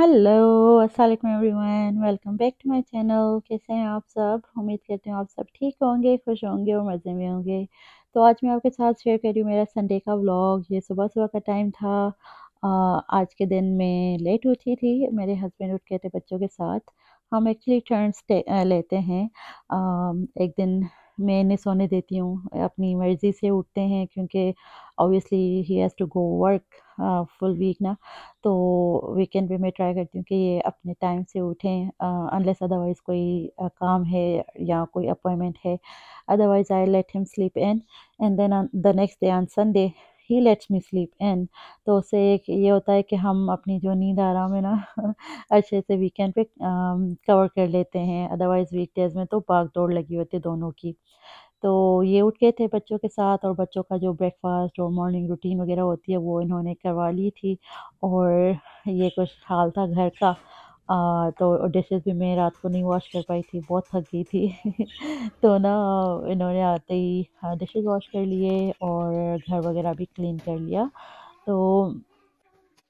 Hello, अस्सलाम वालेकुम everyone. Welcome back to my channel. कैसे हैं आप सब? उम्मीद करती हूँ आप सब ठीक होंगे, खुश होंगे और मज़े में होंगे। तो आज मैं आपके साथ शेयर कर रही हूँ मेरा संडे का व्लॉग। ये सुबह सुबह का टाइम था। आज के दिन में लेट उठी थी, मेरे हस्बैंड उठ गए थे बच्चों के साथ। हम एक्चुअली टर्न्स लेते हैं। एक दिन मैं इन्हें सोने देती हूँ, अपनी मर्ज़ी से उठते हैं क्योंकि obviously he has to go work full week ना। तो वीकेंड पे मैं ट्राई करती हूँ कि ये अपने टाइम से उठें, अनलेस अदरवाइज़ कोई काम है या कोई अपॉइंटमेंट है। Otherwise I let him sleep in and then the next day on Sunday he lets me sleep in. तो उससे एक ये होता है कि हम अपनी जो नींद आराम है ना अच्छे से वीकेंड पे कवर कर लेते हैं। अदरवाइज़ वीकडेज़ में तो भाग दौड़ लगी होती है दोनों की। तो ये उठ गए थे बच्चों के साथ और बच्चों का जो ब्रेकफास्ट और मॉर्निंग रूटीन वगैरह होती है वो इन्होंने करवा ली थी। और ये कुछ हाल था घर का। तो डिशेस भी मैं रात को नहीं वॉश कर पाई थी, बहुत थक गई थी। तो ना इन्होंने आते ही डिशेस वॉश कर लिए और घर वगैरह भी क्लीन कर लिया। तो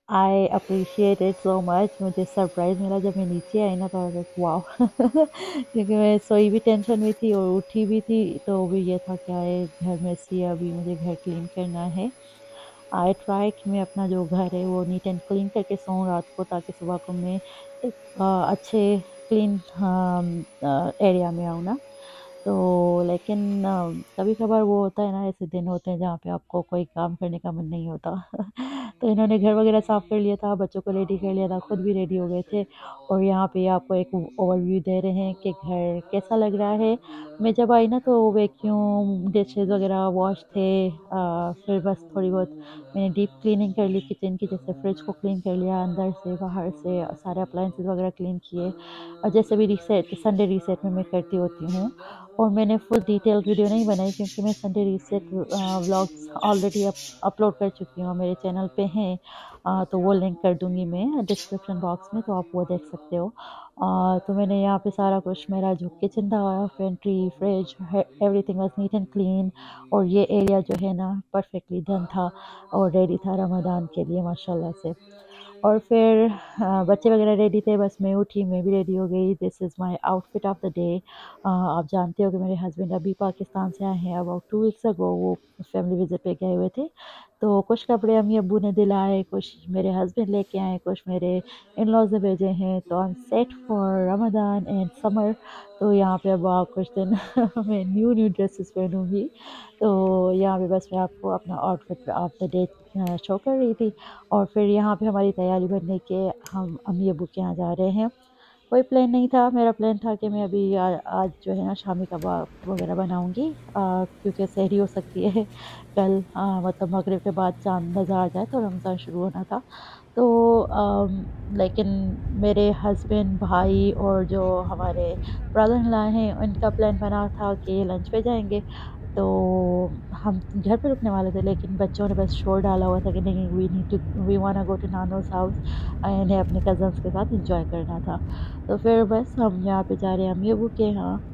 I appreciate it so much. मुझे सरप्राइज़ मिला जब मैं नीचे आई ना, तो आई वाज़ लाइक वाओ! क्योंकि मैं सोई भी टेंशन में थी और उठी भी थी, तो भी ये था कि आए घर में सी अभी मुझे घर क्लीन करना है। आई ट्राई कि मैं अपना जो घर है वो नीट एंड क्लीन करके सोऊं रात को, ताकि सुबह को मैं एक अच्छे क्लीन एरिया में आऊँ ना। तो लेकिन कभी-कभार वो होता है ना, ऐसे दिन होते हैं जहाँ पे आपको कोई काम करने का मन नहीं होता। तो इन्होंने घर वगैरह साफ़ कर लिया था, बच्चों को रेडी कर लिया था, खुद भी रेडी हो गए थे और यहाँ पे आपको एक ओवरव्यू दे रहे हैं कि घर कैसा लग रहा है। मैं जब आई ना तो वैक्यूम, डिशेज़ वगैरह वॉश थे। फिर बस थोड़ी बहुत मैंने डीप क्लीनिंग कर ली किचन की, जैसे फ्रिज को क्लीन कर लिया अंदर से, बाहर से, सारे अप्लायंसेस वगैरह क्लीन किए। और जैसे भी रीसेट संडे रीसेट में मैं करती होती हूँ। और मैंने फुल डिटेल वीडियो नहीं बनाई क्योंकि मैं Sunday reset vlogs already upload कर चुकी हूँ, मेरे चैनल पे हैं। तो वो लिंक कर दूँगी मैं डिस्क्रिप्शन बॉक्स में, तो आप वो देख सकते हो। तो मैंने यहाँ पे सारा कुछ, मेरा जो किचन था, pantry, fridge, everything was neat and clean. और ये एरिया जो है ना परफेक्टली डन था और रेडी था रमज़ान के लिए माशाल्लाह से। और फिर बच्चे वगैरह रेडी थे, बस मैं उठी, मैं भी रेडी हो गई। This is my outfit of the day. आप जानते हो कि मेरे हस्बैंड अभी पाकिस्तान से आए हैं, अबाउट 2 वीक्स अगो वो फैमिली विज़िट पे गए हुए थे। तो कुछ कपड़े अम्मी अब्बू ने दिलाए, कुछ मेरे हस्बैंड लेके आए, कुछ मेरे इन-लॉज़ ने भेजे हैं। तो I am set for Ramzan and summer. तो यहाँ पे अब कुछ दिन मैं न्यू ड्रेसेस पहनूँगी। तो यहाँ पे बस मैं आपको अपना outfit of the day show कर रही थी। और फिर यहाँ पे हमारी तैयारी बनने के, हम अम्मी अब्बू के यहाँ जा रहे हैं। कोई प्लान नहीं था, मेरा प्लान था कि मैं अभी आज जो है ना शामी कबाब वगैरह बनाऊँगी, क्योंकि सहरी हो सकती है कल, मतलब मगरिब के बाद चाँद नज़र आ जाए तो रमज़ान शुरू होना था। तो लेकिन मेरे हस्बैंड, भाई और जो हमारे ब्रदर इन लॉ हैं, उनका प्लान बना था कि लंच पे जाएँगे। तो हम घर पे रुकने वाले थे, लेकिन बच्चों ने बस शोर डाला हुआ था कि नहीं, we wanna go to nano's house. इन्हें अपने कज़न्स के साथ एन्जॉय करना था। तो फिर बस हम यहाँ पे जा रहे हैं अम्मी-अब्बू के यहाँ।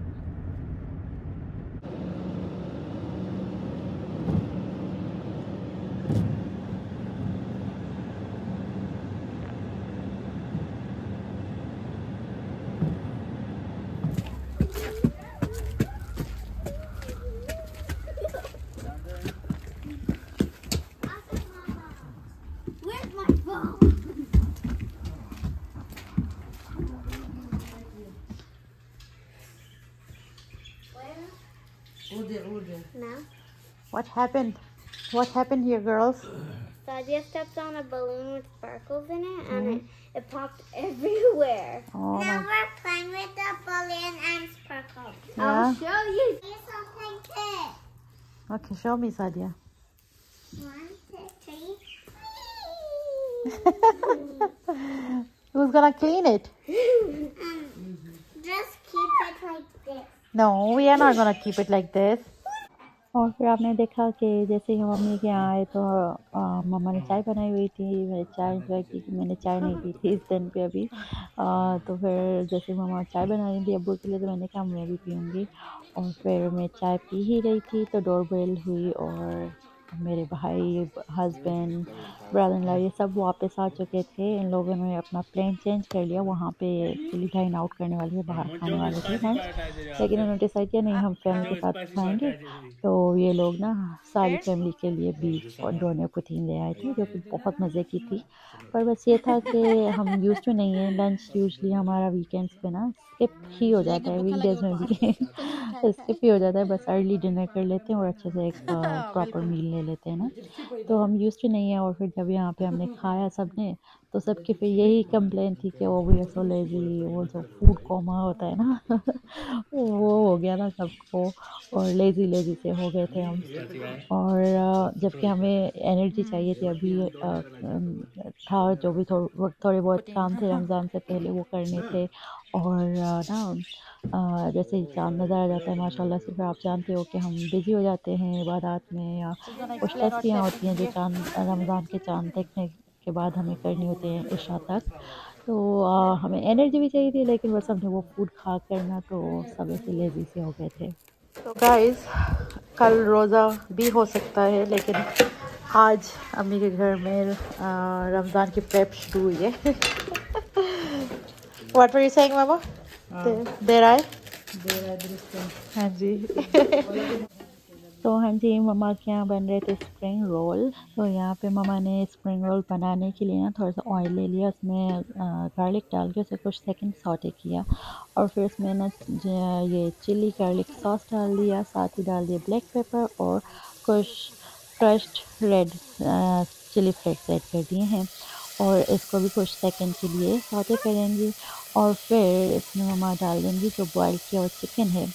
Where's my phone? Where? Now. What happened? What happened here, girls? Sadia stepped on a balloon with sparkles in it, and it popped everywhere. Oh Now my. we're playing with the balloon and sparkles. Yeah? I'll show you. Do something good. Okay, show me, Sadia. 1, 2, 3. Who's gonna clean it? Just keep it like this. No, we are not gonna keep it like this. और फिर आपने देखा कि जैसे ही हम mummy के यहाँ आए तो मम्मा ने चाय बनाई हुई थी। मैंने चाय एंजॉय की, कि मैंने चाय नहीं पी थी इस दिन पे अभी। तो फिर जैसे मम्मा चाय बना रही थी अब्बू के लिए, तो मैंने कहा मैं भी पीऊँगी। और फिर मैं चाय पी ही रही थी तो डोरबेल हुई और मेरे भाई, हस्बैंड, ब्रदर इन लॉ ये सब वापस आ चुके थे। इन लोगों ने अपना प्लान चेंज कर लिया। वहाँ पे एक्चुअली डाइन आउट करने वाले थे, बाहर खाने वाले थे लंच, लेकिन उन्होंने डिसाइड किया नहीं, हम फैमिली के साथ खाएंगे। तो ये लोग ना सारी फैमिली के लिए बीफ और डोने पुदीन ले आए थे, जो कि बहुत मज़े की थी। पर बस ये था कि हम यूज़ टू नहीं है, लंच यूजली हमारा वीकेंड्स पे ना स्किप ही हो जाता है, वीकडेज में भी स्किप ही हो जाता है। बस अर्ली डिनर कर लेते हैं और अच्छे से एक प्रॉपर मील ले लेते हैं ना। तो हम यूज़ टू नहीं है। और फिर जब यहाँ पे हमने खाया सबने, तो सबकी फिर यही कंप्लेन थी कि oh we are so lazy, वो जो फूड कोमा होता है ना वो हो गया ना सबको, और लेजी लेजी से हो गए थे हम। और जबकि हमें एनर्जी चाहिए थी अभी, था जो भी थोड़े बहुत काम थे रमज़ान से पहले वो करने थे। और जैसे ही चाँद नज़र आ जाता है माशाल्लाह से, फिर आप जानते हो कि हम बिज़ी हो जाते हैं इबादत में, या कुछ तस्बीहां होती हैं जो चाँद रमज़ान के चाँद देखने के बाद हमें करनी होती हैं इशा तक। तो हमें एनर्जी भी चाहिए थी, लेकिन बस हमने वो फूड खा कर ना तो सब ऐसे लेज़ी से हो गए थे। तो गाइस, कल रोज़ा भी हो सकता है, लेकिन आज अम्मी के घर में रमज़ान की प्रेप शुरू हुई है। व्हाट वर यू सेइंग मामा? देर आए। हाँ जी। तो हाँ जी, मम्मा के यहाँ बन रहे थे स्प्रिंग रोल। तो यहाँ पे मम्मा ने स्प्रिंग रोल बनाने के लिए ना थोड़ा सा ऑयल ले लिया, उसमें गार्लिक डाल के उसे कुछ सेकंड सौटे किया, और फिर उसमें ना ये चिली गार्लिक सॉस डाल दिया, साथ ही डाल दिया ब्लैक पेपर और कुछ crushed red chilli flakes add कर दिए हैं, और इसको भी कुछ सेकंड के लिए सौटे करेंगी। और फिर इसमें मम्मा डाल देंगी जो बॉयल किया हुआ चिकन है।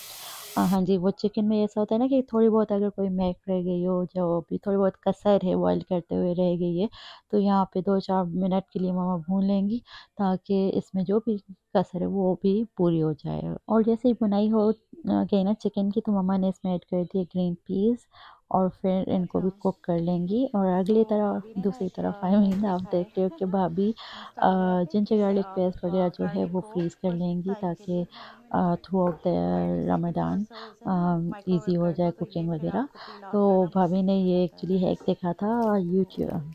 हाँ जी, वो चिकन में ऐसा होता है ना कि थोड़ी बहुत अगर कोई मैक रह गई हो, जो भी थोड़ी बहुत कसर है बॉईल करते हुए रह गई है, तो यहाँ पे 2-4 मिनट के लिए मम्मा भून लेंगी, ताकि इसमें जो भी कसर है वो भी पूरी हो जाए। और जैसे ही बुनाई हो गई ना चिकन की, तो मम्मा ने इसमें ऐड कर दिए ग्रीन पीस, और फिर इनको भी कुक कर लेंगी। और अगली तरफ दूसरी तरफ आई मीन आप देख रहे हो कि भाभी जिंजर गार्लिक पेस्ट वगैरह जो है वो फ्रीज़ कर लेंगी, ताकि through out the Ramadan easy हो जाए कुकिंग वगैरह। तो भाभी ने ये एक्चुअली हैक देखा था यूट्यूब,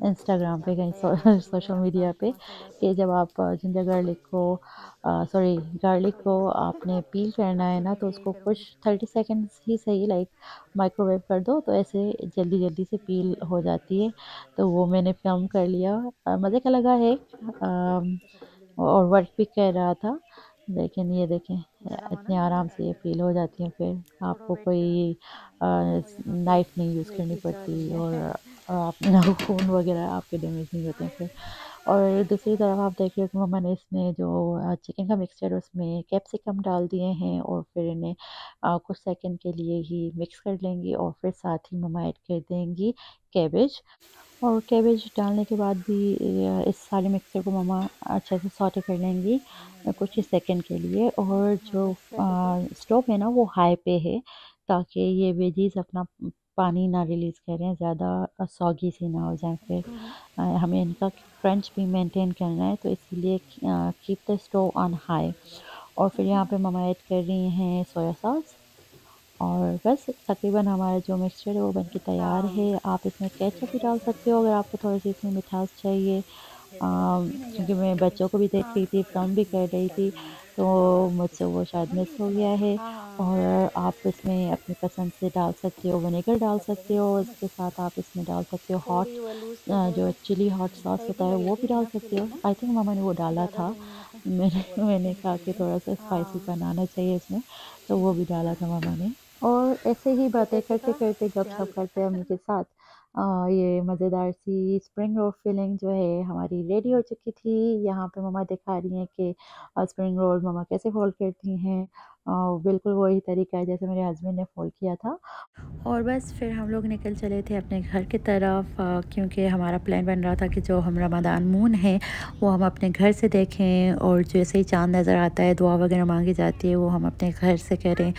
इंस्टाग्राम पे, कहीं सोशल मीडिया पे, कि जब आप जिंजर गार्लिक को सॉरी गार्लिक को आपने पील करना है ना, तो उसको कुछ 30 सेकंड्स ही सही, लाइक माइक्रोवेव कर दो, तो ऐसे जल्दी जल्दी से पील हो जाती है। तो वो मैंने फिल्म कर लिया। मज़े का लगा है, और वर्क भी कर रहा था। लेकिन ये देखें, इतने आराम से ये पील हो जाती हैं, फिर आपको कोई नाइफ़ नहीं यूज़ करनी पड़ती, और आपने नाखून वगैरह आपके डैमेज नहीं होते हैं फिर। और दूसरी तरफ आप देख रहे हो कि मम्मा ने इसमें जो चिकन का मिक्सचर है उसमें कैप्सिकम डाल दिए हैं, और फिर इन्हें कुछ सेकंड के लिए ही मिक्स कर लेंगी, और फिर साथ ही मम्मा ऐड कर देंगी कैबेज। और कैबेज डालने के बाद भी इस सारे मिक्सचर को मम्मा अच्छे से सौटे कर लेंगी कुछ ही सेकंड के लिए। और जो स्टोव है ना वो हाई पे है, ताकि ये वेजीज अपना पानी ना रिलीज़ करें, ज़्यादा सॉगी से ना हो जाए। फिर हमें इनका क्रंच भी मेंटेन करना है, तो इसीलिए keep the stove on high. और फिर यहाँ पे मम्मा ऐड कर रही हैं सोया सॉस। और बस तकरीबन हमारा जो मिक्सचर है वो बनके तैयार है। आप इसमें केचप भी डाल सकते हो अगर आपको थोड़ी सी इसमें मिठास चाहिए। क्योंकि मैं बच्चों को भी देख रही थी, फ़िल्म भी कर रही थी, तो मुझसे वो शायद मिस हो गया है। और आप इसमें अपनी पसंद से डाल सकते हो, विनेगर डाल सकते हो, इसके साथ आप इसमें डाल सकते हो हॉट जो चिली हॉट सॉस होता है वो भी डाल सकते हो। आई थिंक मम्मा ने वो डाला था। मैंने कहा कि थोड़ा सा स्पाइसी बनाना चाहिए इसमें, तो वो भी डाला था मम्मा ने। और ऐसे ही बातें करते करते गपशप करते अम्मी के साथ ये मज़ेदार सी स्प्रिंग रोल फिलिंग जो है हमारी रेडी हो चुकी थी। यहाँ पे मम्मा दिखा रही हैं कि स्प्रिंग रोल मम्मा कैसे फोल्ड करती हैं। बिल्कुल वही तरीका है जैसे मेरे हस्बैंड ने फोल्ड किया था। और बस फिर हम लोग निकल चले थे अपने घर की तरफ, क्योंकि हमारा प्लान बन रहा था कि जो हम रमदान मून है वो हम अपने घर से देखें, और जैसे ही चाँद नज़र आता है दुआ वगैरह मांगी जाती है वो हम अपने घर से करें।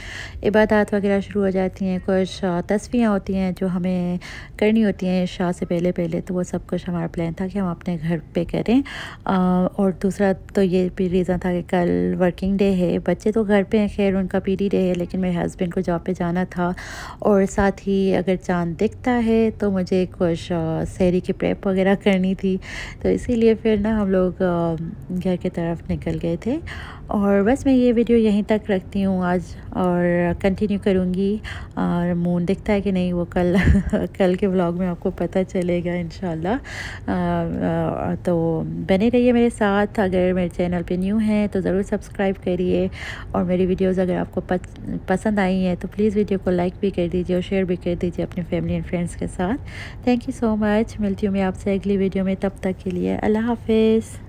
इबादत वगैरह शुरू हो जाती हैं, कुछ तस्वीरें होती हैं जो हमें करनी होती हैं इशा से पहले पहले, तो वो सब कुछ हमारा प्लान था कि हम अपने घर पे करें। और दूसरा तो ये भी रीज़न था कि कल वर्किंग डे है, बच्चे तो घर पे हैं खैर उनका पीडी डे है, लेकिन मेरे हस्बैंड को जॉब पे जाना था और साथ ही अगर चांद दिखता है तो मुझे कुछ सहरी की प्रेप वगैरह करनी थी, तो इसीलिए फिर ना हम लोग घर की तरफ निकल गए थे। और बस मैं ये वीडियो यहीं तक रखती हूँ आज और कंटिन्यू करूँगी, और मून दिखता है कि नहीं वो कल कल के व्लॉग में आपको पता चलेगा इंशाल्लाह। तो बने रहिए मेरे साथ। अगर मेरे चैनल पे न्यू हैं तो ज़रूर सब्सक्राइब करिए, और मेरी वीडियोस अगर आपको पसंद आई हैं तो प्लीज़ वीडियो को लाइक भी कर दीजिए और शेयर भी कर दीजिए अपने फैमिली एंड फ्रेंड्स के साथ। Thank you so much. मिलती हूँ मैं आपसे अगली वीडियो में, तब तक के लिए अल्लाह हाफिज़।